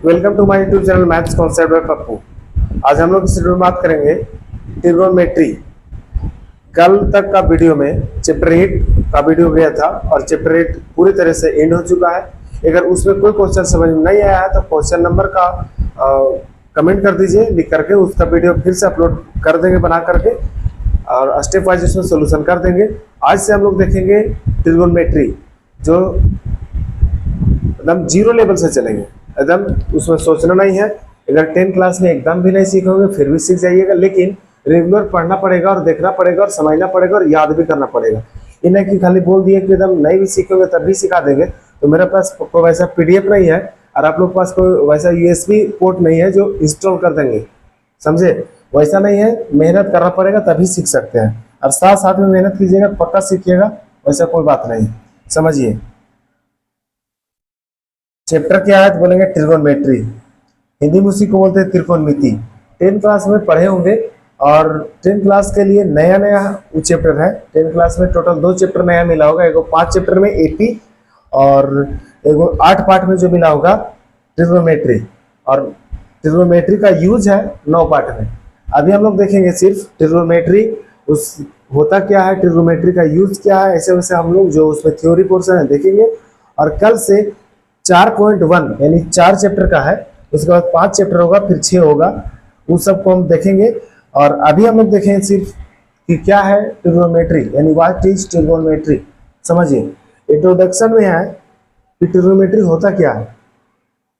Welcome to my YouTube channel maths concept by Pappu. आज हम लोग इस वीडियो में बात करेंगे ट्रिग्नोमेट्री। कल तक का वीडियो में चैप्टर 8 का वीडियो गया था और चैप्टर 8 पूरी तरह से एंड हो चुका है। अगर उसमें कोई क्वेश्चन समझ में नहीं आया है तो क्वेश्चन नंबर का कमेंट कर दीजिए लिख करके, उसका वीडियो फिर से अपलोड कर देंगे बना करके और स्टेप वाइज उसमें सोल्यूशन कर देंगे। आज से हम लोग देखेंगे ट्रिग्नोमेट्री, जो एकदम जीरो लेवल से चलेंगे, एकदम उसमें सोचना नहीं है। अगर 10 क्लास में एकदम भी नहीं सीखोगे फिर भी सीख जाइएगा, लेकिन रेगुलर पढ़ना पड़ेगा और देखना पड़ेगा और समझना पड़ेगा और याद भी करना पड़ेगा। इन्हें कि खाली बोल दिए कि एकदम नहीं भी सीखोगे तब भी सिखा देंगे। तो मेरे पास कोई वैसा पीडीएफ नहीं है और आप लोग के पास कोई वैसा यूएसबी पोर्ट नहीं है जो इंस्टॉल कर देंगे, समझे? वैसा नहीं है, मेहनत करना पड़ेगा तभी सीख सकते हैं। और साथ साथ में मेहनत कीजिएगा, पक्का सीखिएगा, वैसा कोई बात नहीं। समझिए चैप्टर क्या है तो बोलेंगे ट्रिग्नोमेट्री। हिंदी में उसी को बोलते हैं त्रिकोणमिति। 10 क्लास में पढ़े होंगे और 10 क्लास के लिए नया नया चैप्टर है। 10 क्लास में टोटल 2 चैप्टर नया मिला होगा, एगो 5 चैप्टर में एपी और एगो 8 पार्ट में जो मिला होगा ट्रिग्नोमेट्री। और ट्रिग्नोमेट्री का यूज है 9 पार्ट में। अभी हम लोग देखेंगे सिर्फ ट्रिग्नोमेट्री उस होता क्या है, ट्रिग्नोमेट्री का यूज क्या है, ऐसे वैसे हम लोग जो उसमें थ्योरी पोर्शन है देखेंगे। और कल से 4.1 यानी 4 चैप्टर का है, उसके बाद 5 चैप्टर होगा, फिर 6 होगा, उस सबको हम देखेंगे। और अभी हम लोग देखेंगे सिर्फ कि क्या है ट्रिग्नोमेट्री, यानी व्हाट इज ट्रिग्नोमेट्री। समझिए इंट्रोडक्शन में है कि ट्रिग्नोमेट्री होता क्या है।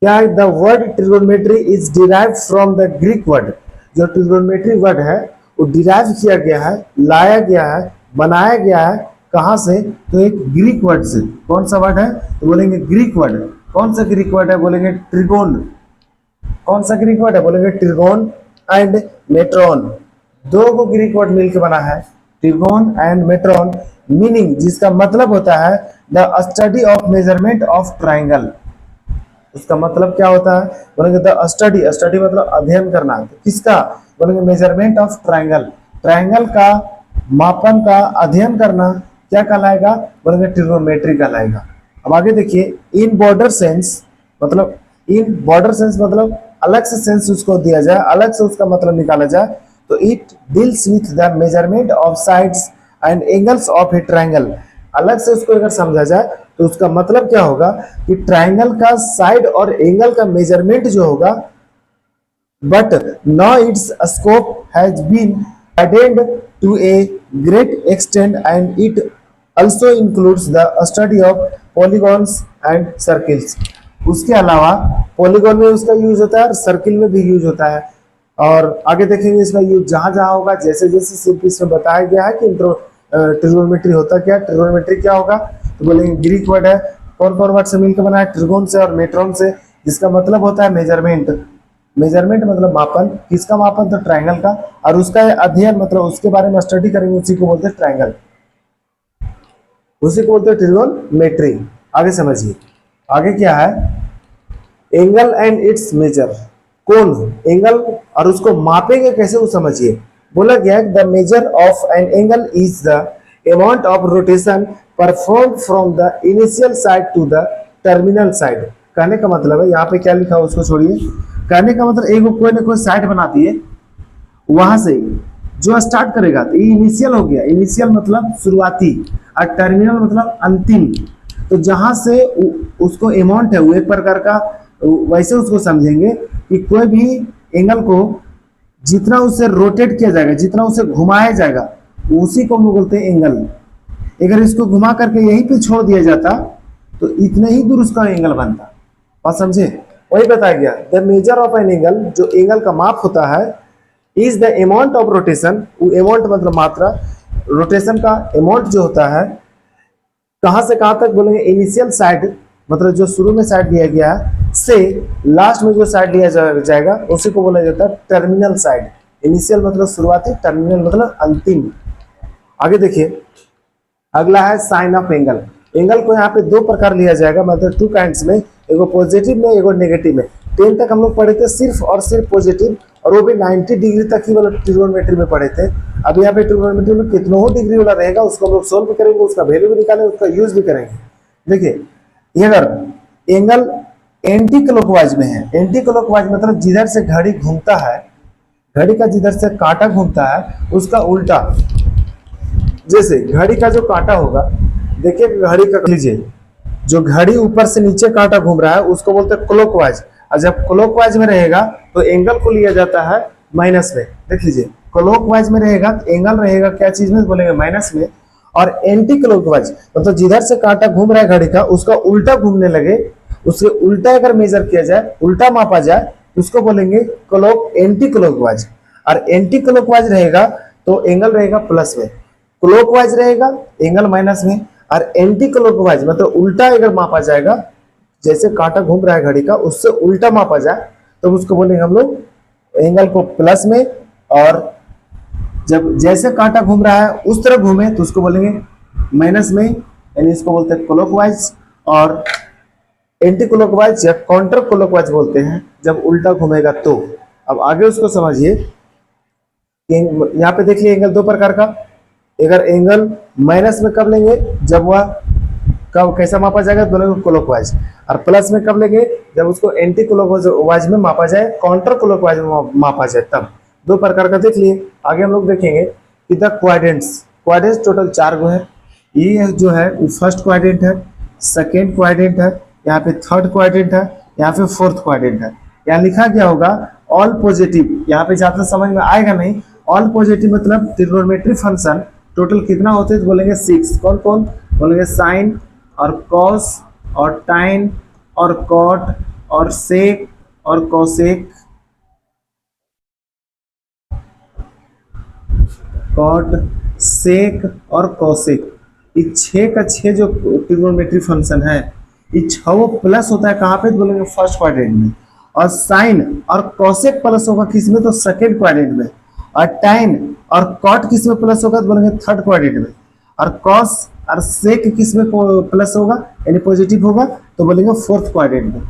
क्या है? The word trigonometry is derived from the Greek word. जो ट्रिग्नोमेट्री वर्ड है वो डिराइव किया गया है, लाया गया है, बनाया गया है। कहाँ से? तो एक ग्रीक वर्ड से। कौन सा वर्ड है तो बोलेंगे ग्रीक वर्ड। कौन सा ग्रीक वर्ड है? बोलेंगे ट्रिगोन। कौन सा ग्रीक वर्ड है? बोलेंगे ट्रिगोन एंड मेट्रॉन। 2 को ग्रीक वर्ड मिलकर बना है, ट्रिगोन एंड मेट्रॉन। मीनिंग जिसका मतलब होता है the study of measurement of triangle. उसका मतलब क्या होता है? बोलेंगे द स्टडी, स्टडी मतलब अध्ययन करना। किसका? बोलेंगे मेजरमेंट ऑफ ट्राइंगल। ट्राइंगल का मापन का अध्ययन करना क्या कहलाएगा? बोलेंगे ट्रिग्नोमेट्री कहलाएगा। अब आगे देखिए, इन बॉर्डर सेंस मतलब, इन बॉर्डर सेंस मतलब अलग से सेंस उसको दिया जाए, अलग से उसका मतलब निकाला जाए तो it deals with the measurement of sides and angles of A triangle. अलग से उसको अगर समझा जाए तो उसका मतलब क्या होगा कि ट्राइंगल का साइड और एंगल का मेजरमेंट जो होगा, but now its scope has been widened to a great extent and it also includes the study of polygons and circles। उसके अलावा पॉलीगॉन में उसका यूज होता है और सर्किल में भी यूज होता है। और आगे देखेंगे इसका यूज जहां जहां होगा, जैसे जैसे सिर्फ इसमें बताया गया है कि ट्रिग्नोमेट्री होता क्या। ट्रिग्नोमेट्री क्या होगा तो बोलेंगे ग्रीक वर्ड है। कौन कौन वर्ड से मिलकर बना है? ट्रिगोन से और मेट्रॉन से, जिसका मतलब होता है मेजरमेंट। मेजरमेंट मतलब मापन। किसका मापन? तो ट्राइंगल का। और उसका अध्ययन मतलब उसके बारे में स्टडी करेंगे, उसी को बोलते हैं ट्राइंगल, उसी को बोलते हैं ट्रिग्नोमेट्री। आगे समझिए, आगे क्या है? Angle and its measure. कौन? एंगल, और उसको मापेंगे कैसे वो समझिए। बोला गया the measure of an angle is the amount of rotation perform from the initial side to the terminal side. कहने का मतलब है, यहाँ पे क्या लिखा है उसको छोड़िए। कहने का मतलब एक कोई ना कोई साइड बनाती है, वहां से जो स्टार्ट करेगा तो ये इनिशियल हो गया। इनिशियल मतलब शुरुआती और टर्मिनल मतलब अंतिम। तो जहां से उसको अमाउंट है वो एक प्रकार का, वैसे उसको समझेंगे कि कोई भी एंगल को जितना उसे रोटेट किया जाएगा, जितना उसे घुमाया जाएगा, उसी को हम बोलते हैं एंगल। अगर इसको घुमा करके यहीं पे छोड़ दिया जाता तो इतने ही दूर उसका एंगल बनता। बात समझे? वही बताया गया the measure of an angle, जो एंगल का माप होता है, is the amount of rotation. वो अमाउंट मतलब मात्रा, रोटेशन का अमाउंट जो होता है कहां से कहां तक? बोलेंगे इनिशियल साइड मतलब जो शुरू में साइड दिया गया है से लास्ट में जो साइड लिया जाएगा उसी को बोला जाता है टर्मिनल साइड। इनिशियल मतलब शुरुआती, टर्मिनल मतलब अंतिम। आगे देखिए, अगला है साइन ऑफ एंगल। एंगल को यहाँ पे 2 प्रकार लिया जाएगा, मतलब 2 काइंड्स में, एगो पॉजिटिव में एगो नेगेटिव में। 10 तक हम लोग पढ़े थे सिर्फ और सिर्फ पॉजिटिव, और वो भी 90 डिग्री तक ही वाला ट्रिग्नोमेट्री में पढ़े थे। अब यहाँ पे ट्रिग्नोमेट्री में कितनों डिग्री वाला रहेगा उसको हम लोग सोल्व भी करेंगे, उसका वैल्यू भी निकालेंगे, उसका यूज भी करेंगे। देखिए अगर एंगल एंटी क्लॉकवाइज में है। एंटी क्लॉकवाइज मतलब जिधर से घड़ी घूमता है, घड़ी का जिधर से कांटा घूमता है उसका उल्टा। जैसे घड़ी का जो कांटा होगा, देखिए घड़ी का लीजिए, जो घड़ी ऊपर से नीचे कांटा घूम रहा है उसको बोलते हैं क्लॉकवाइज। और जब क्लॉकवाइज में रहेगा तो एंगल को लिया जाता है माइनस में। देख लीजिए, क्लॉकवाइज में रहेगा तो एंगल रहेगा क्या चीज में, बोलेंगे माइनस में। और एंटी क्लॉकवाइज मतलब जिधर से कांटा घूम रहा है घड़ी का उसका उल्टा घूमने लगे, उसके उल्टा अगर मेजर किया जाए, उल्टा मापा जाए तो उसको बोलेंगे क्लॉक एंटी क्लॉकवाइज। और एंटी क्लॉकवाइज रहेगा तो एंगल रहेगा प्लस में, क्लॉकवाइज रहेगा एंगल माइनस में। और एंटी क्लॉकवाइज मतलब उल्टा अगर मापा जाएगा, जैसे कांटा घूम रहा है घड़ी का उससे उल्टा मापा जाए तो उसको बोलेंगे हम लोग एंगल को प्लस में। और जब जैसे कांटा घूम रहा है उस तरह घूमे तो उसको बोलेंगे माइनस में, यानी इसको बोलते हैं क्लॉकवाइज। और एंटी क्लॉकवाइज या काउंटर क्लॉकवाइज बोलते हैं जब उल्टा घूमेगा तो। अब आगे उसको समझिए, यहाँ पे देखिए एंगल दो प्रकार का। अगर एंगल माइनस में कब लेंगे, जब वह कब कैसा मापा जाएगा तो बोलेंगे क्लॉकवाइज। और प्लस में कब लेंगे, जब उसको एंटी क्लॉकवाइज में मापा जाए, काउंटर क्लॉकवाइज में मापा जाए तब। दो प्रकार का देख लिए। आगे हम लोग देखेंगे कि द क्वाड्रेंट्स, क्वाड्रेंट्स टोटल 4 गो है। ये जो है वो फर्स्ट क्वाड्रेंट है, सेकेंड क्वाड्रेंट है, यहाँ पे थर्ड क्वाड्रेंट है, यहाँ पे फोर्थ क्वाड्रेंट है। यहाँ लिखा गया होगा ऑल पॉजिटिव, यहाँ पे ज्यादा समझ में आएगा नहीं। ऑल पॉजिटिव मतलब ट्रिग्नोमेट्री फंक्शन टोटल कितना होते हैं तो बोलेंगे 6। कौन कौन, बोलेंगे साइन और कॉस और टाइन और कॉट और सेक और कोसेक, कॉट सेक और कोसेक। ये 6 का 6 जो ट्रिग्नोमेट्री फंक्शन है, ये 6 प्लस होता है कहाँ पे तो बोलेंगे फर्स्ट क्वाड्रेंट में। और साइन और कोसेक प्लस होगा किस में तो सेकेंड क्वाड्रेंट में। और टाइन और कॉट किस में प्लस होगा तो बोलेंगे थर्ड क्वाड्रेंट में। और कॉस और सेक किस में प्लस होगा यानी पॉजिटिव होगा तो बोलेंगे फोर्थ क्वाड्रेंट में।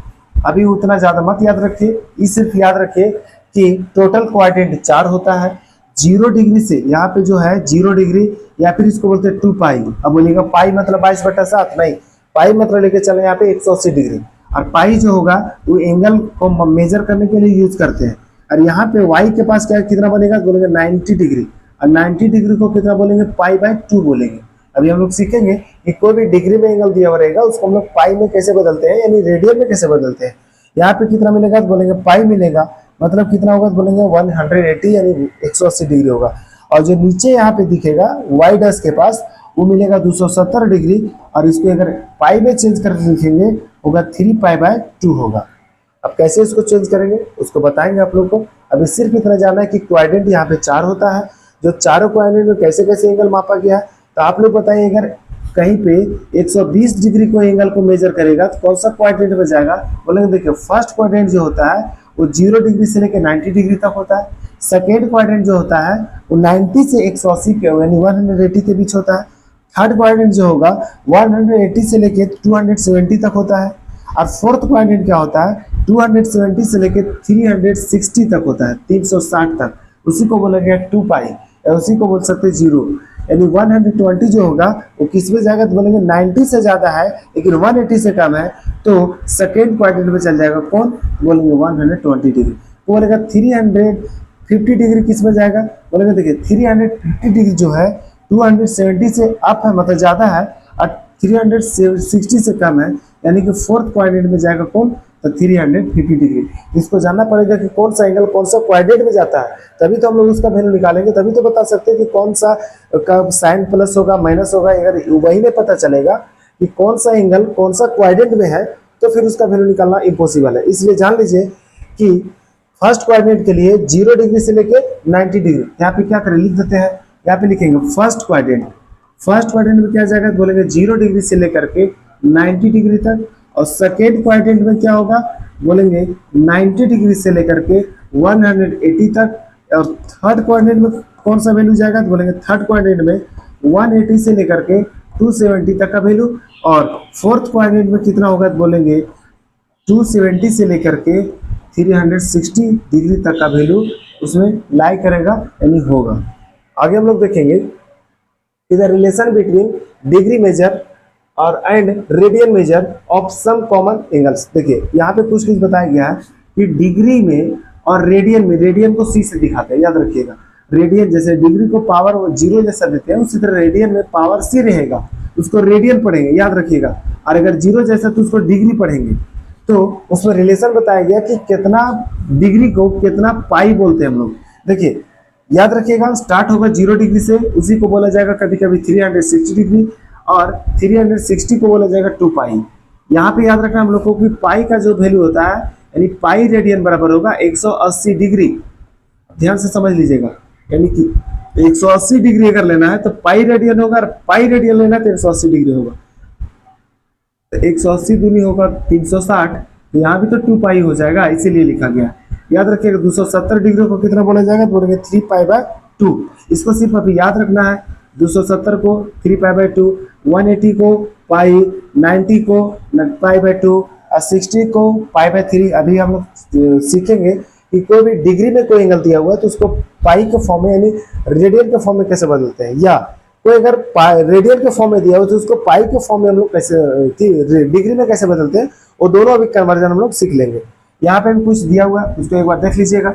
अभी उतना ज्यादा मत याद रखिए, ये सिर्फ याद रखिए कि टोटल क्वाड्रेंट 4 होता है। 0 डिग्री से यहाँ पे जो है 0 डिग्री या फिर इसको बोलते हैं 2 पाई। अब बोलेगा पाई मतलब 22/7 नहीं, पाई मतलब लेके चले यहाँ पे 180 डिग्री। और पाई जो होगा वो एंगल को मेजर करने के लिए यूज करते हैं। और यहाँ पे वाई के पास क्या कितना बनेगा बोलेंगे 90 डिग्री। और 90 डिग्री को कितना बोलेंगे पाई/2 बोलेंगे। अभी हम लोग सीखेंगे कि कोई भी डिग्री में एंगल दिया हुआ रहेगा उसको हम लोग पाई में कैसे बदलते हैं, यानी रेडियन में कैसे बदलते हैं। यहाँ पे कितना मिलेगा तो बोलेंगे पाई मिलेगा, मतलब कितना होगा तो बोलेंगे 180 यानी 180 डिग्री होगा। और जो नीचे यहाँ पे दिखेगा वाई डैश के पास वो मिलेगा 270 डिग्री। और इसको अगर पाई में चेंज कर लिखेंगे होगा 3 पाई/2 होगा। अब कैसे इसको चेंज करेंगे उसको बताएंगे आप लोग को। अभी सिर्फ इतना जानना है कि क्वाड्रेंट यहाँ पे 4 होता है, जो चारों क्वाड्रेंट में कैसे कैसे एंगल मापा गया है। तो आप लोग बताइए, अगर कहीं पे 120 डिग्री को एंगल को मेजर करेगा तो कौन सा क्वाड्रेंट में जाएगा, बोलेंगे देखिए फर्स्ट क्वाड्रेंट जो होता है वो 0 डिग्री से लेकर 90 डिग्री तक होता है। सेकेंड क्वाड्रेंट जो होता है वो 90 से 180 के यानी 180 के बीच होता है। थर्ड क्वाड्रेंट जो होगा 180 से लेके 270 तक होता है। और फोर्थ क्वाड्रेंट क्या होता है 270 से लेके 360 तक होता है, 360 तक। उसी को बोला गया 2 पाई, या उसी को बोल सकते हैं 0। यानी 120 जो होगा वो किस में जाएगा तो बोलेंगे 90 से ज्यादा है लेकिन 180 से कम है तो सेकेंड क्वाड्रेंट में चल जाएगा। कौन, बोलेंगे 120 डिग्री। तो बोलेगा 350 डिग्री किस में जाएगा, बोलेंगे देखिए 350 डिग्री जो है 270 से अप है मतलब ज्यादा है, और 360 से कम है यानी कि फोर्थ क्वाड्रेंट में जाएगा। कौन, तो 350 डिग्री। इसको जानना पड़ेगा कि कौन सा एंगल कौन सा क्वाड्रेंट में जाता है, तभी तो हम लोग उसका वैल्यू निकालेंगे, तभी तो बता सकते हैं कि कौन सा का साइन प्लस होगा माइनस होगा। अगर वही में पता चलेगा कि कौन सा एंगल कौन सा क्वाड्रेंट में है तो फिर उसका वैल्यू निकालना इम्पॉसिबल है। इसलिए जान लीजिए कि फर्स्ट क्वाड्रेंट के लिए 0 डिग्री से लेके 90 डिग्री, यहाँ पे क्या करें लिख देते हैं, यहाँ पे लिखेंगे फर्स्ट क्वाड्रेंट। फर्स्ट क्वाड्रेंट में क्या जाएगा बोलेंगे 0 डिग्री से लेकर के 90 डिग्री तक। और सेकेंड क्वाड्रेंट में क्या होगा बोलेंगे 90 डिग्री से लेकर के 180 तक। और थर्ड क्वाड्रेंट में कौन सा वैल्यू जाएगा तो बोलेंगे थर्ड क्वाड्रेंट में 180 से लेकर के 270 तक का वैल्यू। और फोर्थ क्वाड्रेंट में कितना होगा तो बोलेंगे 270 से लेकर के 360 डिग्री तक का वैल्यू उसमें लाई करेगा यानी होगा। आगे हम लोग देखेंगे इधर रिलेशन बिटवीन डिग्री मेजर और and radian measure of some common angles. देखिए यहाँ पे कुछ बताया गया है कि डिग्री में और रेडियन में, रेडियन को सी से दिखाते हैं, याद रखिएगा। रेडियन जैसे डिग्री को पावर 0 जैसा देते हैं, उसी तरह रेडियन में पावर सी रहेगा, उसको रेडियन पढ़ेंगे, याद रखिएगा। और अगर 0 जैसा तो उसको डिग्री पढ़ेंगे। तो उसमें रिलेशन बताया गया कि कितना डिग्री को कितना पाई बोलते हैं हम लोग। देखिए याद रखिएगा, स्टार्ट होगा 0 डिग्री से, उसी को बोला जाएगा कभी कभी 360 डिग्री, और 360 को बोला जाएगा 2 पाई। यहाँ पे याद रखना हम लोग को कि पाई का जो वैल्यू होता है, यानी पाई रेडियन बराबर होगा 180 डिग्री। ध्यान से समझ लीजिएगा, यानी कि 180 डिग्री अगर लेना है तो पाई रेडियन होगा, और पाई रेडियन लेना है तो 180 डिग्री होगा। तो 180 दूनी होगा 360, तो यहाँ भी तो 2 पाई हो जाएगा, इसीलिए लिखा गया। याद रखिएगा 270 डिग्री को कितना बोला जाएगा, तो बोलेंगे 3 पाई बाय 2। इसको सिर्फ अभी याद रखना है, 270 को 3 पाई बाय 2, 180 को पाई, 90 को पाई बाय 2, और 60 को पाई बाय 3। अभी हम लोग सीखेंगे कि कोई भी डिग्री में कोई एंगल दिया हुआ है तो उसको पाई के फॉर्म में यानी रेडियन के फॉर्म में कैसे बदलते हैं, या कोई अगर रेडियन के फॉर्म में दिया हो तो उसको पाई के फॉर्म में हम लोग कैसे डिग्री में कैसे बदलते हैं, वो दोनों अभी कन्वर्जन हम लोग सीख लेंगे। यहाँ पे भी कुछ दिया हुआ है, उसको एक बार देख लीजिएगा,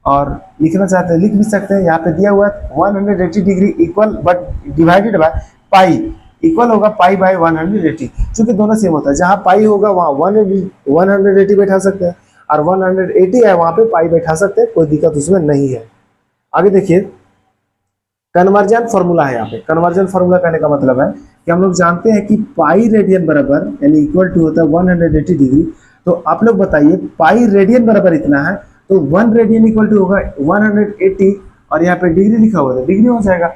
और लिखना चाहते हैं लिख भी सकते हैं। यहाँ पे दिया हुआ है 180 degree equal but divided by pi, equal होगा पाई बाय 180, क्योंकि दोनों सेम होता है। जहाँ पाई होगा वहाँ 180 बैठा सकते हैं, और 180 है वहाँ पे पाई बैठा सकते हैं, कोई दिक्कत उसमें नहीं है। आगे देखिए कन्वर्जन फॉर्मूला है। यहाँ पे कन्वर्जन फॉर्मूला कहने का मतलब है कि हम लोग जानते हैं कि पाई रेडियन बराबर यानी इक्वल टू होता है 180 डिग्री। तो आप लोग बताइए पाई रेडियन बराबर इतना है, तो 1 रेडियन इक्वल टू होगा 180, और यहाँ पे डिग्री लिखा हुआ है, डिग्री हो जाएगा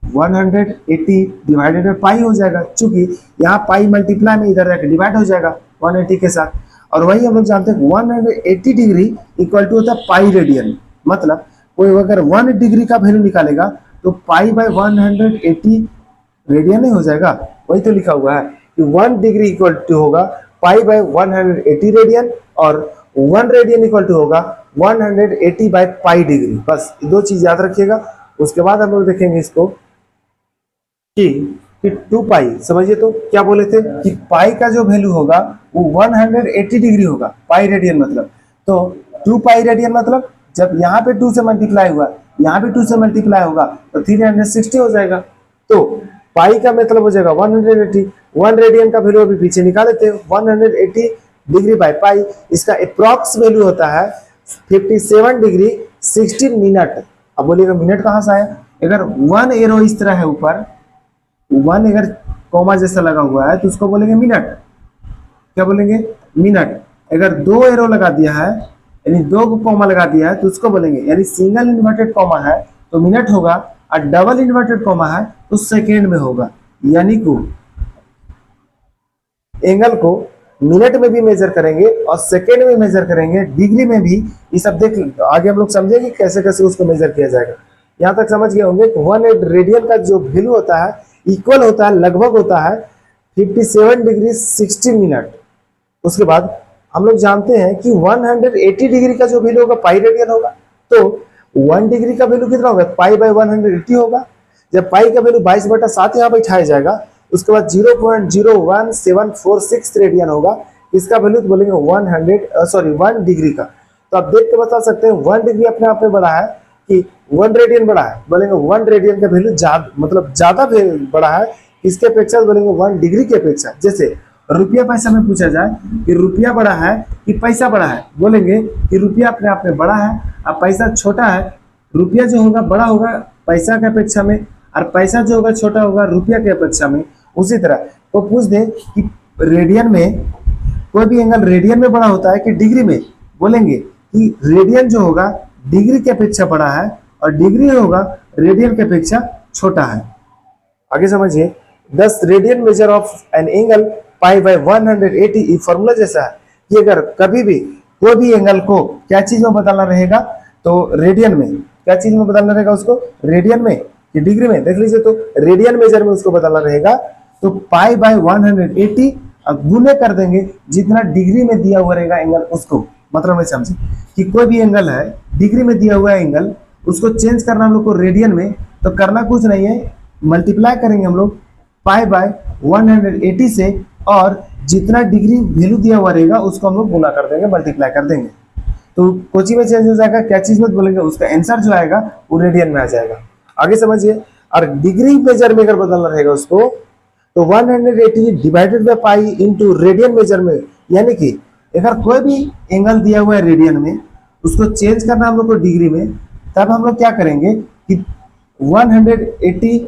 180 डिवाइडेड बाय पाई हो जाएगा, चूंकि यहाँ पाई मल्टीप्लाई में इधर जाकर डिवाइड हो जाएगा 180 के साथ। और वही हम लोग जानते हैं 180 डिग्री इक्वल टू होता है पाई रेडियन। मतलब कोई अगर 1 डिग्री का वैल्यू निकालेगा तो पाई बाय 180 रेडियन ही हो जाएगा। वही तो लिखा हुआ है कि 1 डिग्री इक्वल टू होगा पाई बाय 180 रेडियन, और 1 रेडियन इक्वल टू होगा 180 बाय पाई डिग्री। बस दो चीज याद रखिएगा। उसके बाद हम लोग देखेंगे इसको कि 2 पाई, समझिए तो क्या बोले थे कि पाई का जो वैल्यू होगा वो 180 डिग्री होगा, पाई रेडियन मतलब। तो 2 पाई रेडियन मतलब जब यहाँ पे 2 से मल्टीप्लाई हुआ, यहाँ पे 2 से मल्टीप्लाई होगा तो 360 हो जाएगा। तो पाई का मतलब हो जाएगा 180। 1 रेडियन का वैल्यू अभी पीछे निकाले थे 180 डिग्री बाय पाई। इसका अप्रॉक्स वैल्यू होता है 57 डिग्री 16 मिनट। अब बोलिएगा मिनट कहाँ से आया, अगर 1 एरो इस तरह है ऊपर, 1 अगर कॉमा जैसा लगा हुआ है तो उसको बोलेंगे मिनट। क्या बोलेंगे, मिनट। अगर 2 एरो लगा दिया है यानी 2 कॉमा लगा दिया है तो उसको बोलेंगे, यानी सिंगल इन्वर्टेड कॉमा है तो मिनट होगा, और डबल इन्वर्टेड कॉमा है तो सेकेंड में होगा। यानी को एंगल को मिनट में भी मेजर करेंगे और सेकेंड में मेजर करेंगे, डिग्री में भी। ये सब देख आगे हम लोग समझेंगे कैसे कैसे उसको मेजर किया जाएगा। यहाँ तक समझ गए होंगे। 1 रेडियन का जो वैल्यू होता है इक्वल होता है, लगभग होता है 57 डिग्री 16 मिनट। उसके बाद हम लोग जानते हैं कि 180 डिग्री का जो वैल्यू होगा पाई रेडियन होगा। तो 1 डिग्री का वैल्यू कितना होगा, पाई बाय 180 होगा। जब पाई का वैल्यू 22/7 यहाँ बैठाया जाएगा, उसके बाद 0.01746 रेडियन होगा। इसका वैल्यू तो बोलेंगे 1 डिग्री का। तो आप देख के बता सकते हैं 1 डिग्री अपने आप में बड़ा है कि 1 रेडियन बड़ा है। बोलेंगे 1 रेडियन का वैल्यू ज्यादा बड़ा है इसके अपेक्षा, बोलेंगे 1 डिग्री की अपेक्षा। जैसे रुपया पैसा में पूछा जाए कि रुपया बड़ा है कि पैसा बड़ा है, बोलेंगे कि रुपया अपने आप में बड़ा है और पैसा छोटा है। रुपया जो होगा बड़ा होगा पैसा के अपेक्षा में, और पैसा जो होगा छोटा होगा रुपया के अपेक्षा में। उसी तरह वो पूछ दे कि रेडियन में कोई भी एंगल रेडियन में बड़ा होता है कि डिग्री में, बोलेंगे कि रेडियन जो होगा डिग्री की अपेक्षा बड़ा है और डिग्री होगा रेडियन की अपेक्षा छोटा है। आगे समझिए 10 radian measure of an angle pi by 180। ये फॉर्मूला जैसा है कि अगर कभी भी कोई भी एंगल को क्या चीज में बदलना रहेगा, तो रेडियन में। क्या चीज में बदलना रहेगा उसको, रेडियन में कि डिग्री में। देख लीजिए तो रेडियन मेजर में उसको बदलना रहेगा, तो पाई बाय 180 अब गुने कर देंगे जितना डिग्री में दिया हुआ रहेगा एंगल उसको। मतलब मैं समझे कि कोई भी एंगल है डिग्री में दिया हुआ है एंगल, उसको चेंज करना हम लोग को रेडियन में, तो करना कुछ नहीं है, मल्टीप्लाई करेंगे हम लोग पाई बाय 180 से, और जितना डिग्री वैल्यू दिया हुआ रहेगा उसको हम लोग गुना कर देंगे, मल्टीप्लाई कर देंगे, तो कोची में चेंज हो जाएगा, क्या चीज में बोलेंगे, उसका आंसर जो आएगा वो रेडियन में आ जाएगा। आगे समझिए। और डिग्री मेजर में अगर बदलना रहेगा उसको, तो 180 divided by pi into radian major में, यानी कि अगर कोई भी एंगल दिया हुआ है रेडियन में, उसको चेंज करना हम लोग को डिग्री में, तब हम लोग क्या करेंगे कि 180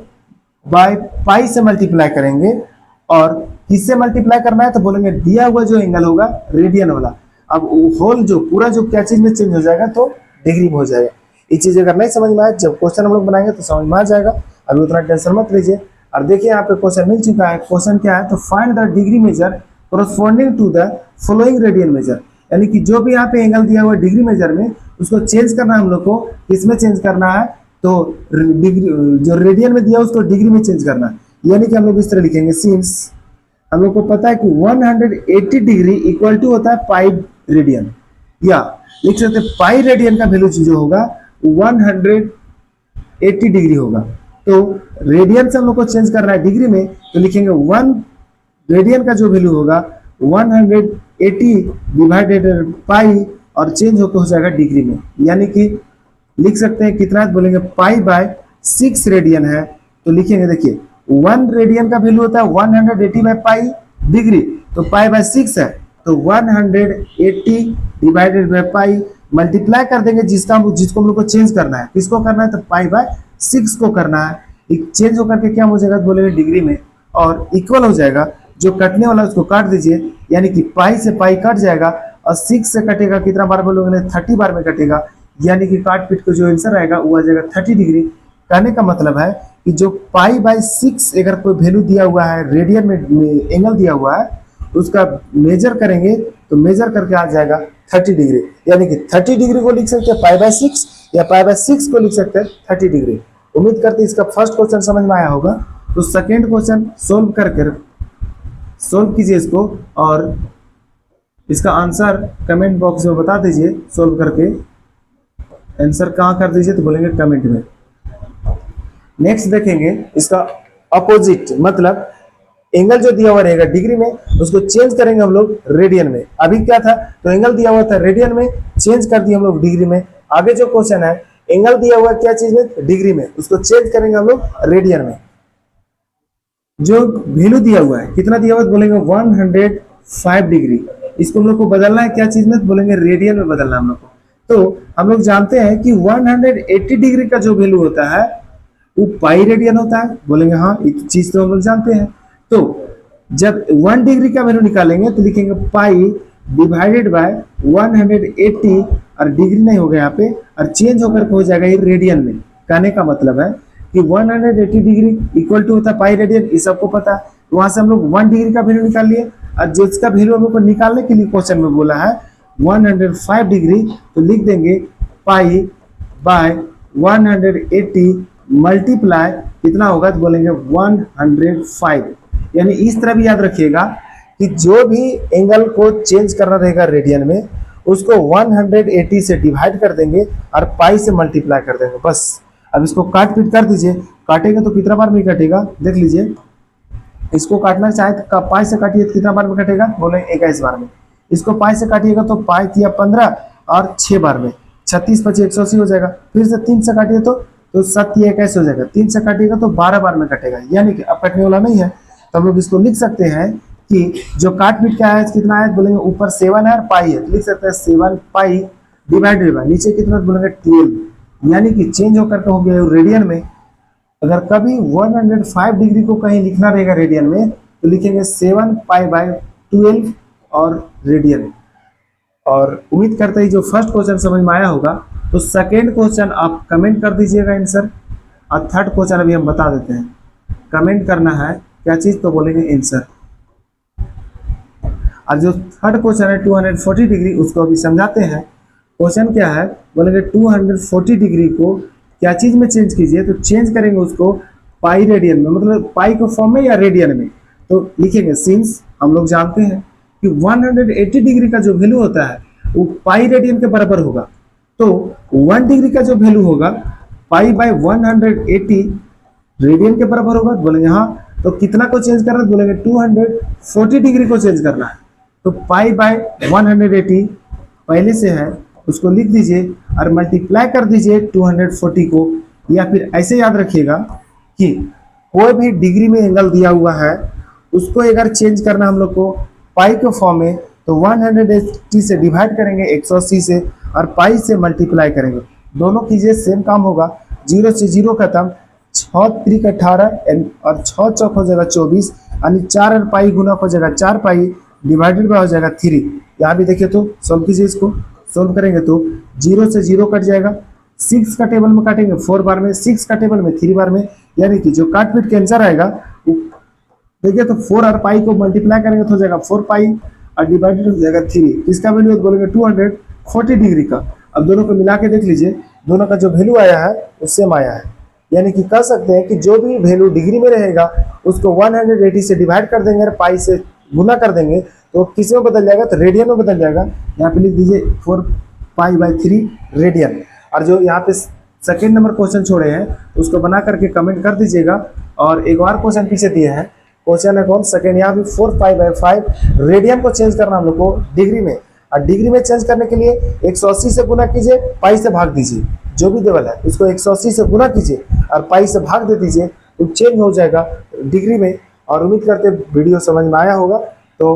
बाय पाई से मल्टीप्लाई करेंगे, और किससे मल्टीप्लाई करना है, तो बोलेंगे दिया हुआ जो एंगल होगा रेडियन वाला, अब होल जो पूरा जो क्या चीज में चेंज हो जाएगा, तो डिग्री में हो जाएगा। ये चीज अगर नहीं समझ में आए, जब क्वेश्चन हम लोग बनाएंगे तो समझ में आ जाएगा, अभी उतना टेंशन मत लीजिए। और देखिए यहाँ पे क्वेश्चन मिल चुका है। क्वेश्चन क्या है, तो find the degree measure corresponding to the following radian measure, यानी कि जो भी यहाँ पे एंगल दिया हुआ डिग्री मेजर में, उसको चेंज करना है हम लोग को, किसमें चेंज करना है, तो डिग्री जो रेडियन में दिया उसको डिग्री में चेंज करना है। यानी कि हम लोग इस तरह लिखेंगे, सिंस हम लोग को पता है कि 180 डिग्री इक्वल टू होता है पाई रेडियन, या लिख सकते हैं पाई रेडियन का वैल्यू जो होगा 180 डिग्री होगा। तो रेडियन से हम लोग को चेंज करना है डिग्री में, तो लिखेंगे 1 रेडियन का जो वैल्यू होगा 180 डिवाइडेड पाई, और चेंज होकर हो जाएगा डिग्री में, यानी कि लिख सकते हैं कितना, बोलेंगे पाई बाय 6 रेडियन है, तो लिखेंगे देखिए 1 रेडियन का वैल्यू होता है 180 बाय पाई डिग्री, तो पाई बाय 6 है, तो 180 डिवाइडेड बाय पाई, मल्टीप्लाई कर देंगे जिसको हम लोग को चेंज करना है, किसको करना है, तो पाई बाय 6 को करना है। चेंज होकर के क्या हो जाएगा, बोलेंगे डिग्री में, और इक्वल हो जाएगा, जो कटने वाला उसको काट दीजिए, यानी कि पाई से पाई कट जाएगा, और 6 से कटेगा, कितना बार बोलोगे, 30 बार में कटेगा, यानी कि काट पीट को जो आंसर आएगा वो आ जाएगा 30 डिग्री। कहने का मतलब है कि जो पाई बाय 6 अगर कोई वैल्यू दिया हुआ है रेडियन में एंगल दिया हुआ है, उसका मेजर करेंगे तो मेजर करके आ जाएगा 30 डिग्री, यानी कि 30 डिग्री को लिख सकते हैं पाई बाय 6, या पाई बाय 6 को लिख सकते हैं 30 डिग्री। उम्मीद करते हैं इसका फर्स्ट क्वेश्चन समझ में आया होगा। तो सेकेंड क्वेश्चन सोल्व कीजिए इसको, और इसका आंसर कमेंट बॉक्स में बता दीजिए, सोल्व करके आंसर कहाँ कर दीजिए, तो बोलेंगे कमेंट में। नेक्स्ट देखेंगे इसका अपोजिट, मतलब एंगल जो दिया हुआ रहेगा डिग्री में, उसको चेंज करेंगे हम लोग रेडियन में। अभी क्या था, तो एंगल दिया हुआ था रेडियन में, चेंज कर दिया हम लोग डिग्री में। आगे जो क्वेश्चन है, एंगल दिया हुआ है क्या चीज में, डिग्री में, उसको चेंज करेंगे हम लोग रेडियन में। जो वैल्यू दिया हुआ है, कितना दिया हुआ है, बोलेंगे 105 डिग्री, इसको हम लोग को बदलना है क्या चीज में, तो बोलेंगे रेडियन में बदलना हम लोग को। तो हम लोग जानते हैं कि 180 डिग्री का जो वैल्यू होता है वो पाई रेडियन होता है, बोलेंगे हाँ, ये चीज तो हम लोग जानते हैं। तो जब 1 डिग्री का वैल्यू निकालेंगे तो लिखेंगे पाई डिवाइडेड बाय 180, और डिग्री नहीं होगा यहाँ पे, और चेंज होकर हो जाएगा ये रेडियन में। कहने का मतलब है कि 180 डिग्री इक्वल टू होता है पाई रेडियन, ये सबको पता है। तो वहां से हम लोग 1 डिग्री का वैल्यू निकाल लिए, और जिसका वैल्यू हम लोग को निकालने के लिए क्वेश्चन में बोला है 105 डिग्री, तो लिख देंगे पाई बाय 180 मल्टीप्लाई कितना होगा, तो बोलेंगे 105। यानी इस तरह भी याद रखिएगा कि जो भी एंगल को चेंज करना रहेगा रेडियन में, उसको 180 से डिवाइड कर देंगे और पाई से मल्टीप्लाई कर देंगे, बस। अब इसको काट पीट कर दीजिए, काटेगा तो कितना बार में कटेगा, देख लीजिए। इसको काटना चाहे तो पाई से काटिए तो कितना बार में कटेगा, बोले 21 बार में। इसको पाई से काटिएगा तो पाई किया 15 और 6 बार में, 36 25 180 हो जाएगा। फिर से 3 से काटिए तो 7 21 हो जाएगा। 3 से काटिएगा तो 12 बार में कटेगा, यानी कि अब कटने वाला नहीं है। तो हम लोग इसको लिख सकते हैं कि जो काट पीट का है कितना है, बोलेंगे ऊपर 7 है और पाई है, लिख सकते हैं 7 पाई डिवाइडेड बाय नीचे कितना, बोलेंगे 12, यानी कि चेंज होकर के हो गया रेडियन में। अगर कभी 105 डिग्री को कहीं लिखना रहेगा रेडियन में, तो लिखेंगे 7 पाई बाय 12 और रेडियन। और उम्मीद करते हैं जो फर्स्ट क्वेश्चन समझ में आया होगा। तो सेकेंड क्वेश्चन आप कमेंट कर दीजिएगा आंसर, और थर्ड क्वेश्चन अभी हम बता देते हैं। कमेंट करना है क्या चीज, तो बोलेंगे आंसर। और जो थर्ड क्वेश्चन है 240 डिग्री, उसको अभी समझाते हैं। क्वेश्चन क्या है, बोलेंगे 240 डिग्री को क्या चीज में चेंज कीजिए, तो चेंज करेंगे उसको पाई रेडियन में, मतलब पाई को फॉर्म में या रेडियन में। तो लिखेंगे सिंस हम लोग जानते हैं कि 180 डिग्री का जो वैल्यू होता है वो पाई रेडियन के बराबर होगा। तो 1 डिग्री का जो वैल्यू होगा पाई बाय 180 रेडियन के बराबर होगा, बोलेंगे हाँ। तो कितना को चेंज करना है बोलेंगे 240 डिग्री को चेंज करना है। तो पाई बाय 180 पहले से है उसको लिख दीजिए और मल्टीप्लाई कर दीजिए 240 को, या फिर ऐसे याद रखिएगा कि कोई भी डिग्री में एंगल दिया हुआ है उसको अगर चेंज करना हम लोग को पाई के फॉर्म में, तो 180 से डिवाइड करेंगे 180 से और पाई से मल्टीप्लाई करेंगे। दोनों कीजिए सेम काम होगा, 0 से 0 खत्म, 6 त्रिक 18 और 6 चौक हो जाएगा 24, यानी 4 और पाई गुना हो जाएगा 4 पाई डिवाइडेड बाय हो जाएगा 3। यहाँ भी देखिए तो सॉल्व कीजिए, इसको सॉल्व करेंगे तो 0 से 0 कट जाएगा, 6 का टेबल में काटेंगे 4 बार में, 6 का टेबल में 3 बार में, यानी कि जो काट पीट के आंसर आएगा देखिए तो 4 और पाई को मल्टीप्लाई करेंगे तो हो जाएगा 4 पाई और डिवाइडेड हो जाएगा 3। इसका वैल्यू बोलेंगे 240 डिग्री का। अब दोनों को मिला के देख लीजिए, दोनों का जो वैल्यू आया है वो सेम आया है, यानी कि कह सकते हैं कि जो भी वैल्यू डिग्री में रहेगा उसको 180 से डिवाइड कर देंगे और पाई से गुना कर देंगे तो किस में बदल जाएगा, तो रेडियन में बदल जाएगा। यहाँ पे लिख दीजिए 4 पाई बाय 3 रेडियन। और जो यहाँ पे सेकेंड नंबर क्वेश्चन छोड़े हैं उसको बना करके कमेंट कर दीजिएगा। और एक और क्वेश्चन पीछे दिया है, क्वेश्चन है कौन सेकेंड, यहाँ पे 4 पाई बाय 5 रेडियन को चेंज करना हम लोग को डिग्री में, और डिग्री में चेंज करने के लिए 180 से गुना कीजिए, पाई से भाग दीजिए, जो भी देवल है उसको 180 से गुना कीजिए और पाई से भाग दे दीजिए तो चेंज हो जाएगा डिग्री में। और उम्मीद करते वीडियो समझ में आया होगा। तो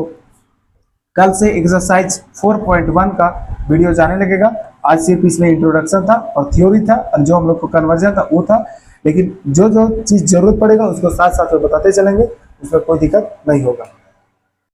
कल से एक्सरसाइज 4.1 का वीडियो जाने लगेगा। आज सिर्फ इसमें इंट्रोडक्शन था और थ्योरी था और जो हम लोग को कन्वर्जन था वो था, लेकिन जो जो चीज़ जरूरत पड़ेगा उसको साथ साथ में बताते चलेंगे, उसमें कोई दिक्कत नहीं होगा।